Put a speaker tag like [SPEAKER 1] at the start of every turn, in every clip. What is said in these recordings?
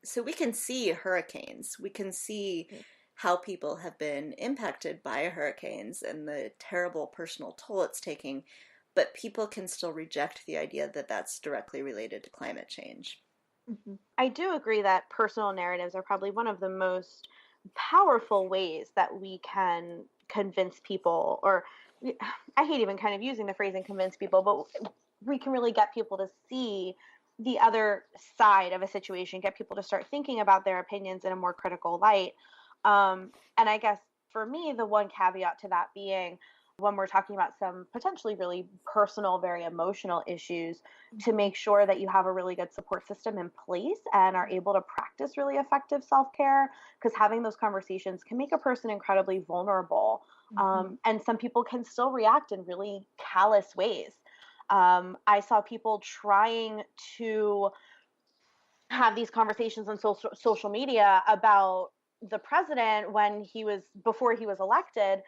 [SPEAKER 1] so we can see hurricanes. We can see how people have been impacted by hurricanes and the terrible personal toll it's taking, but people can still reject the idea that that's directly related to climate change.
[SPEAKER 2] I do agree that personal narratives are probably one of the most powerful ways that we can convince people, or I hate even kind of using the phrase and convince people, but we can really get people to see the other side of a situation, get people to start thinking about their opinions in a more critical light. And I guess for me, the one caveat to that being when we're talking about some potentially really personal, very emotional issues, to make sure that you have a really good support system in place and are able to practice really effective self-care, because having those conversations can make a person incredibly vulnerable. And some people can still react in really callous ways. I saw people trying to have these conversations on social media about the president when he was before he was elected,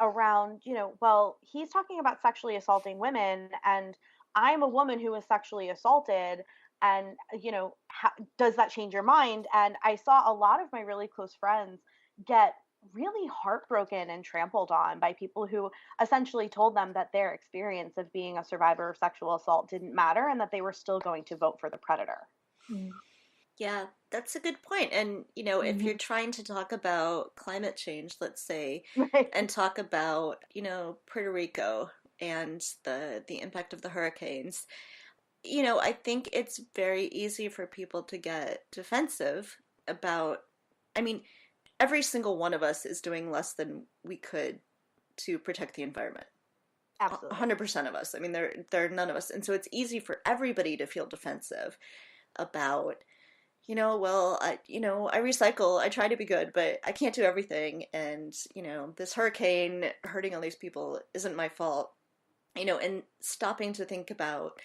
[SPEAKER 2] around, well, he's talking about sexually assaulting women, and I'm a woman who was sexually assaulted, and does that change your mind? And I saw a lot of my really close friends get really heartbroken and trampled on by people who essentially told them that their experience of being a survivor of sexual assault didn't matter and that they were still going to vote for the predator.
[SPEAKER 1] Yeah, that's a good point. And, if you're trying to talk about climate change, let's say,
[SPEAKER 2] Right.
[SPEAKER 1] and talk about, Puerto Rico and the impact of the hurricanes, I think it's very easy for people to get defensive about, I mean, every single one of us is doing less than we could to protect the environment.
[SPEAKER 2] Absolutely.
[SPEAKER 1] 100% of us. I mean, there are none of us. And so it's easy for everybody to feel defensive about, well, I recycle, I try to be good, but I can't do everything. And, this hurricane hurting all these people isn't my fault, and stopping to think about,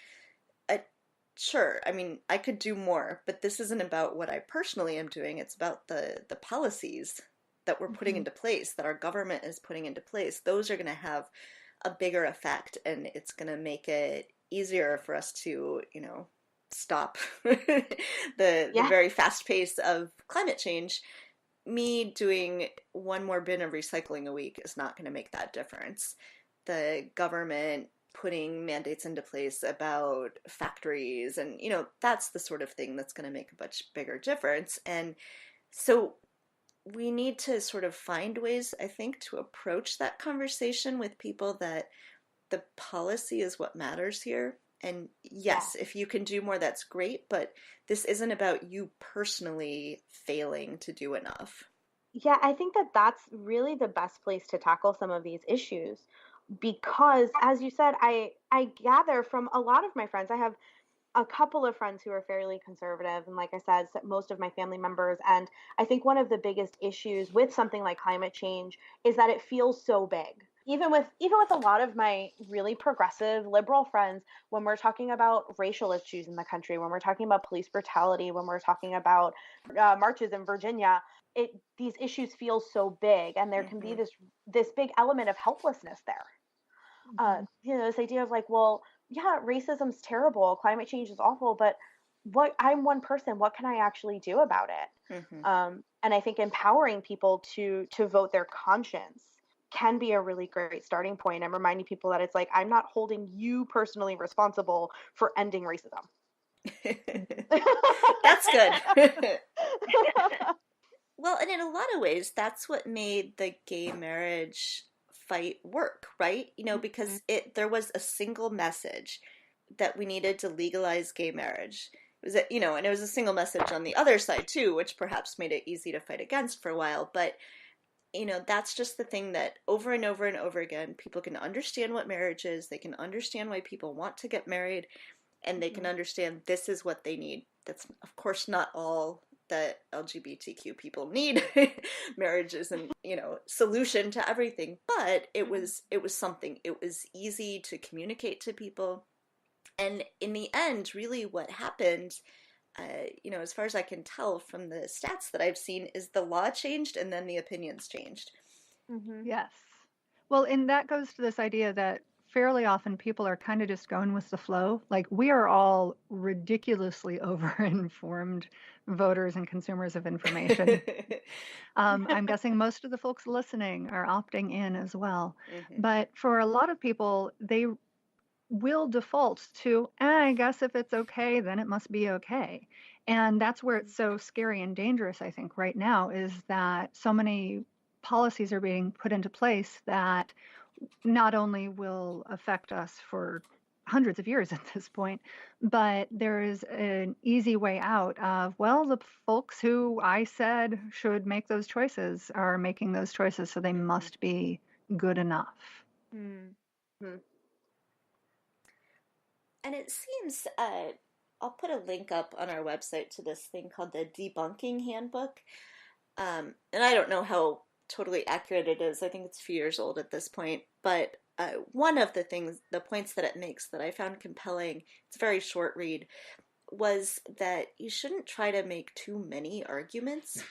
[SPEAKER 1] sure, I mean, I could do more, but this isn't about what I personally am doing. It's about the policies that we're putting into place, that our government is putting into place. Those are going to have a bigger effect, and it's going to make it easier for us to, stop the
[SPEAKER 2] Yeah.
[SPEAKER 1] very fast pace of climate change. Me doing one more bin of recycling a week is not going to make that difference. The government putting mandates into place about factories, and that's the sort of thing that's going to make a much bigger difference. And so we need to sort of find ways, I think, to approach that conversation with people that the policy is what matters here. And
[SPEAKER 2] Yeah.
[SPEAKER 1] yes, if you can do more, that's great, but this isn't about you personally failing to do enough.
[SPEAKER 2] Yeah, I think that that's really the best place to tackle some of these issues, because as you said, I gather from a lot of my friends, I have a couple of friends who are fairly conservative, and like I said, most of my family members, and I think one of the biggest issues with something like climate change is that it feels so big. Even with a lot of my really progressive liberal friends, when we're talking about racial issues in the country, when we're talking about police brutality, when we're talking about marches in Virginia, these issues feel so big, and there can be
[SPEAKER 1] Mm-hmm.
[SPEAKER 2] this big element of helplessness there. This idea of like, well, yeah, racism's terrible, climate change is awful, but I'm one person, what can I actually do about it?
[SPEAKER 1] Mm-hmm.
[SPEAKER 2] And I think empowering people to vote their conscience can be a really great starting point, and reminding people that it's like, I'm not holding you personally responsible for ending racism.
[SPEAKER 1] That's good. Well, and in a lot of ways, that's what made the gay marriage fight work, right? Because there was a single message that we needed to legalize gay marriage. It was, and it was a single message on the other side too, which perhaps made it easy to fight against for a while. But, that's just the thing that over and over and over again, people can understand what marriage is. They can understand why people want to get married, and they can understand this is what they need. That's, of course, not all that LGBTQ people need. Marriage isn't, solution to everything, but it was something. It was easy to communicate to people. And in the end, really what happened, as far as I can tell from the stats that I've seen, is the law changed and then the opinions changed.
[SPEAKER 2] Mm-hmm.
[SPEAKER 3] Yes. Well, and that goes to this idea that fairly often people are kind of just going with the flow. Like we are all ridiculously over-informed voters and consumers of information. I'm guessing most of the folks listening are opting in as well.
[SPEAKER 1] Hmm.
[SPEAKER 3] But for a lot of people, they will default to, I guess if it's okay, then it must be okay. And that's where it's so scary and dangerous, I think, right now, is that so many policies are being put into place that not only will affect us for hundreds of years at this point, but there is an easy way out of, well, the folks who I said should make those choices are making those choices, so they
[SPEAKER 1] Hmm.
[SPEAKER 3] must be good enough.
[SPEAKER 2] Mm-hmm.
[SPEAKER 1] And it seems, I'll put a link up on our website to this thing called the Debunking Handbook. And I don't know how totally accurate it is. I think it's a few years old at this point. But one of the points that it makes that I found compelling, it's a very short read, was that you shouldn't try to make too many arguments.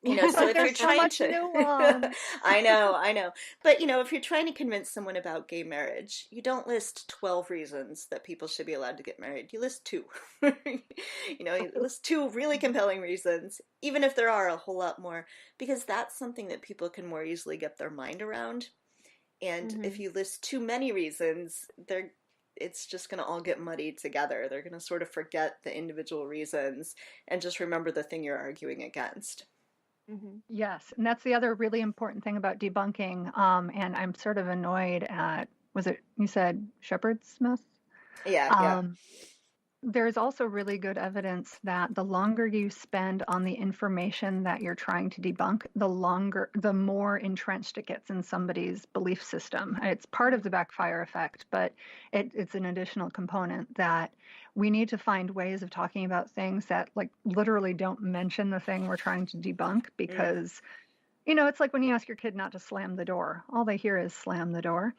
[SPEAKER 1] So
[SPEAKER 3] But
[SPEAKER 1] if you're
[SPEAKER 3] there's so
[SPEAKER 1] trying
[SPEAKER 3] much
[SPEAKER 1] to,
[SPEAKER 3] nuance.
[SPEAKER 1] I know. But, if you're trying to convince someone about gay marriage, you don't list 12 reasons that people should be allowed to get married. You list two. You list two really compelling reasons, even if there are a whole lot more, because that's something that people can more easily get their mind around. And if
[SPEAKER 2] Mm-hmm.
[SPEAKER 1] you list too many reasons, it's just going to all get muddied together. They're going to sort of forget the individual reasons and just remember the thing you're arguing against.
[SPEAKER 2] Mm-hmm.
[SPEAKER 3] Yes, and that's the other really important thing about debunking. And I'm sort of annoyed at, was it, you said Shepard Smith?
[SPEAKER 1] Yeah, yeah.
[SPEAKER 3] Um, there's also really good evidence that the longer you spend on the information that you're trying to debunk, the more entrenched it gets in somebody's belief system. It's part of the backfire effect, but it's an additional component that we need to find ways of talking about things that like literally don't mention the thing we're trying to debunk
[SPEAKER 1] Mm.
[SPEAKER 3] because it's like when you ask your kid not to slam the door. All they hear is slam the door.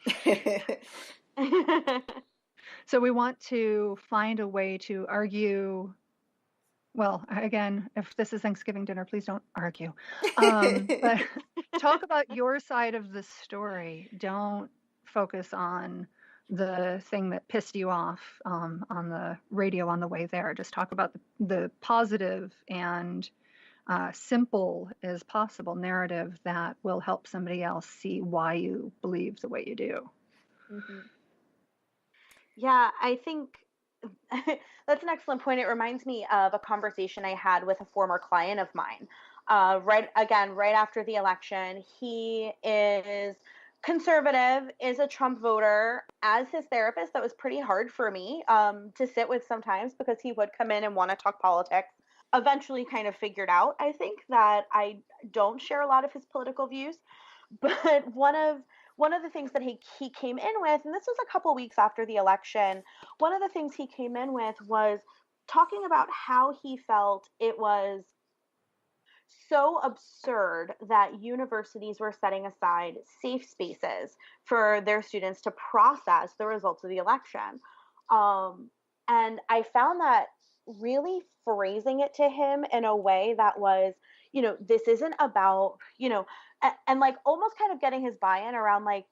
[SPEAKER 3] So we want to find a way to argue. Well, again, if this is Thanksgiving dinner, please don't argue. But talk about your side of the story. Don't focus on the thing that pissed you off on the radio on the way there. Just talk about the positive and simple as possible narrative that will help somebody else see why you believe the way you do.
[SPEAKER 2] Mm-hmm. Yeah, I think that's an excellent point. It reminds me of a conversation I had with a former client of mine. Right after the election, he is conservative, is a Trump voter. As his therapist, that was pretty hard for me to sit with sometimes because he would come in and want to talk politics. Eventually, kind of figured out, I think, that I don't share a lot of his political views. But one of the things that he came in with, and this was a couple weeks after the election, one of the things he came in with was talking about how he felt it was so absurd that universities were setting aside safe spaces for their students to process the results of the election. And I found that really phrasing it to him in a way that was, this isn't about, and like almost kind of getting his buy-in around like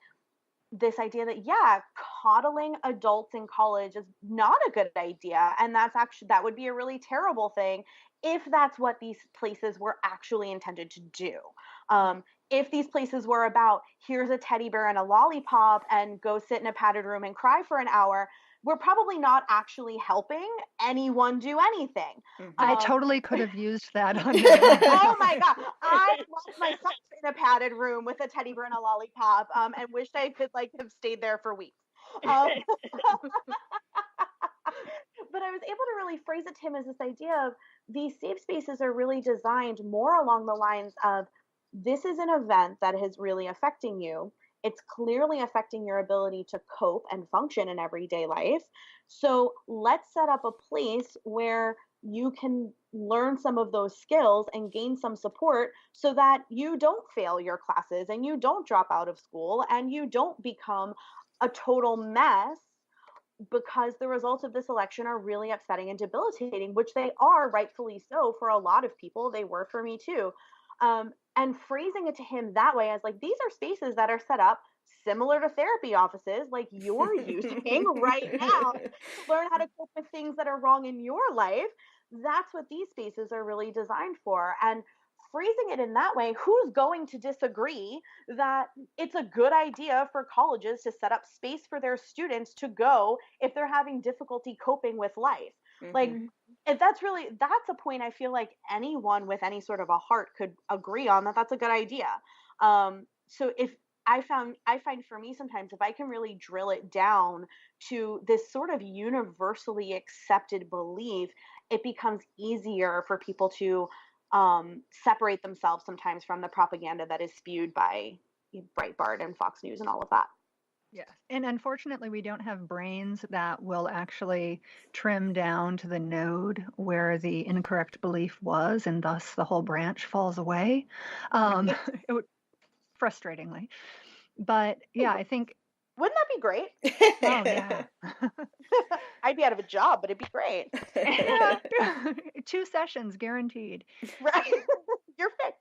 [SPEAKER 2] this idea that, yeah, coddling adults in college is not a good idea, and that would be a really terrible thing if that's what these places were actually intended to do. If these places were about, here's a teddy bear and a lollipop and go sit in a padded room and cry for an hour, we're probably not actually helping anyone do anything.
[SPEAKER 3] I
[SPEAKER 1] Mhm.
[SPEAKER 3] totally could have used that on there.
[SPEAKER 2] Oh my god, I locked myself in a padded room with a teddy bear and a lollipop, and wished I could like have stayed there for weeks. Um, but I was able to really phrase it to him as this idea of these safe spaces are really designed more along the lines of, this is an event that is really affecting you. It's clearly affecting your ability to cope and function in everyday life. So let's set up a place where you can learn some of those skills and gain some support so that you don't fail your classes and you don't drop out of school and you don't become a total mess, because the results of this election are really upsetting and debilitating, which they are, rightfully so, for a lot of people. They were for me too. And phrasing it to him that way, as like, these are spaces that are set up similar to therapy offices like you're using right now to learn how to cope with things that are wrong in your life. That's what these spaces are really designed for. And phrasing it in that way, who's going to disagree that it's a good idea for colleges to set up space for their students to go if they're having difficulty coping with life? Like,
[SPEAKER 1] Mhm.
[SPEAKER 2] if that's a point I feel like anyone with any sort of a heart could agree on, that that's a good idea. So if I find for me sometimes, if I can really drill it down to this sort of universally accepted belief, it becomes easier for people to separate themselves sometimes from the propaganda that is spewed by Breitbart and Fox News and all of that.
[SPEAKER 3] Yes. And unfortunately, we don't have brains that will actually trim down to the node where the incorrect belief was, and thus the whole branch falls away.
[SPEAKER 2] Right?
[SPEAKER 3] It would, frustratingly. But yeah, I think,
[SPEAKER 2] Wouldn't that be great?
[SPEAKER 3] oh, yeah.
[SPEAKER 2] I'd be out of a job, but it'd be great.
[SPEAKER 3] Yeah. 2 sessions guaranteed.
[SPEAKER 2] Right? You're fixed.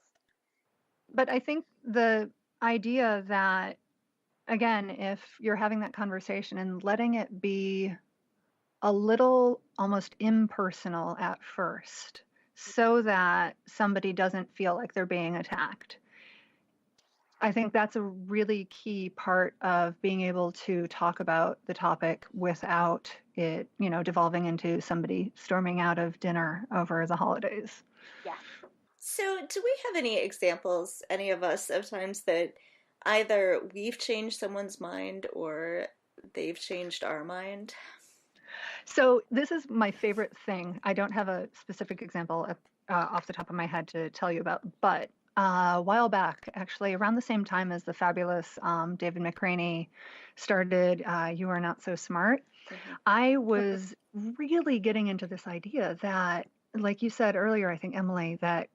[SPEAKER 3] But I think the idea that, again, if you're having that conversation and letting it be a little almost impersonal at first so that somebody doesn't feel like they're being attacked. I think that's a really key part of being able to talk about the topic without it, devolving into somebody storming out of dinner over the holidays.
[SPEAKER 2] Yeah.
[SPEAKER 1] So, do we have any examples, any of us, of times that either we've changed someone's mind or they've changed our mind?
[SPEAKER 3] So this is my favorite thing. I don't have a specific example off the top of my head to tell you about, but a while back, actually, around the same time as the fabulous David McCraney started You Are Not So Smart,
[SPEAKER 1] Mhm.
[SPEAKER 3] I was really getting into this idea that, like you said earlier, I think, Emily, that,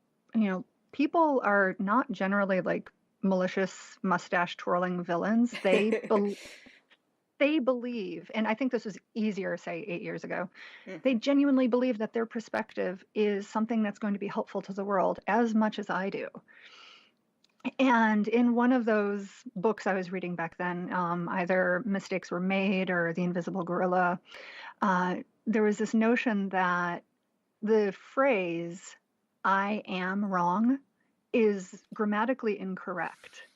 [SPEAKER 3] people are not generally like malicious mustache twirling villains. They believe, and I think this was easier, say, 8 years ago, they
[SPEAKER 1] Mhm.
[SPEAKER 3] genuinely believe that their perspective is something that's going to be helpful to the world as much as I do. And in one of those books I was reading back then, either Mistakes Were Made or The Invisible Gorilla, there was this notion that the phrase, I am wrong, is grammatically incorrect.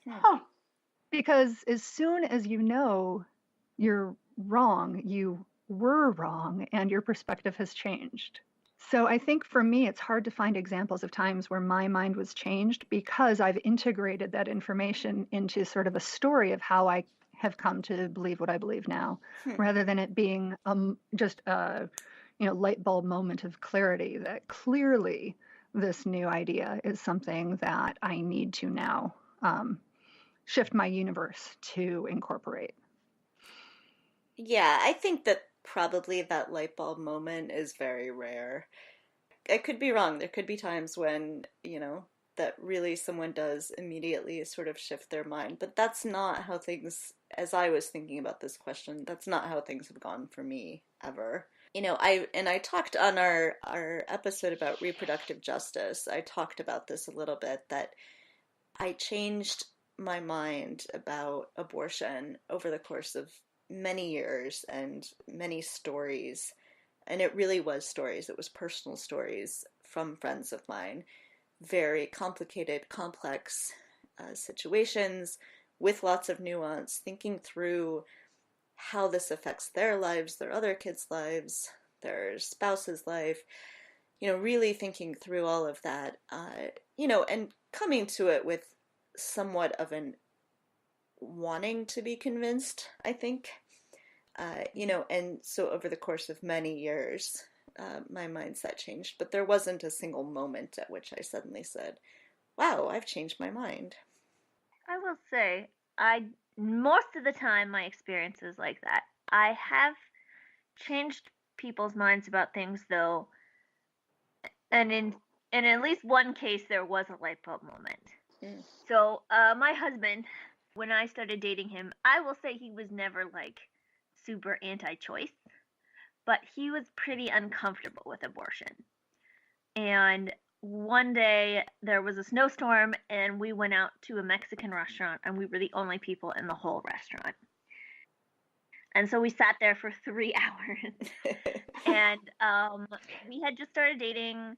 [SPEAKER 2] Huh.
[SPEAKER 3] Because as soon as you know you're wrong, you were wrong, and your perspective has changed. So I think for me, it's hard to find examples of times where my mind was changed because I've integrated that information into sort of a story of how I have come to believe what I believe now,
[SPEAKER 1] Hmm.
[SPEAKER 3] rather than it being just a light bulb moment of clarity that clearly this new idea is something that I need to now shift my universe to incorporate.
[SPEAKER 1] Yeah, I think that probably that light bulb moment is very rare. I could be wrong. There could be times when, that really someone does immediately sort of shift their mind. But that's not how things, as I was thinking about this question, that's not how things have gone for me ever. I talked on our episode about reproductive justice. I talked about this a little bit, that I changed my mind about abortion over the course of many years and many stories. And it really was stories, it was personal stories from friends of mine. Very complicated, complex situations with lots of nuance, thinking through how this affects their lives, their other kids' lives, their spouse's life, really thinking through all of that, and coming to it with somewhat of an wanting to be convinced, I think. And so over the course of many years, my mindset changed, but there wasn't a single moment at which I suddenly said, wow, I've changed my mind.
[SPEAKER 4] I will say, I most of the time my experience is like that. I have changed people's minds about things though, and in at least one case there was a light bulb moment.
[SPEAKER 1] Mm.
[SPEAKER 4] So, my husband, when I started dating him, I will say he was never like super anti-choice, but he was pretty uncomfortable with abortion. And one day there was a snowstorm and we went out to a Mexican restaurant and we were the only people in the whole restaurant. And so we sat there for 3 hours. And we had just started dating.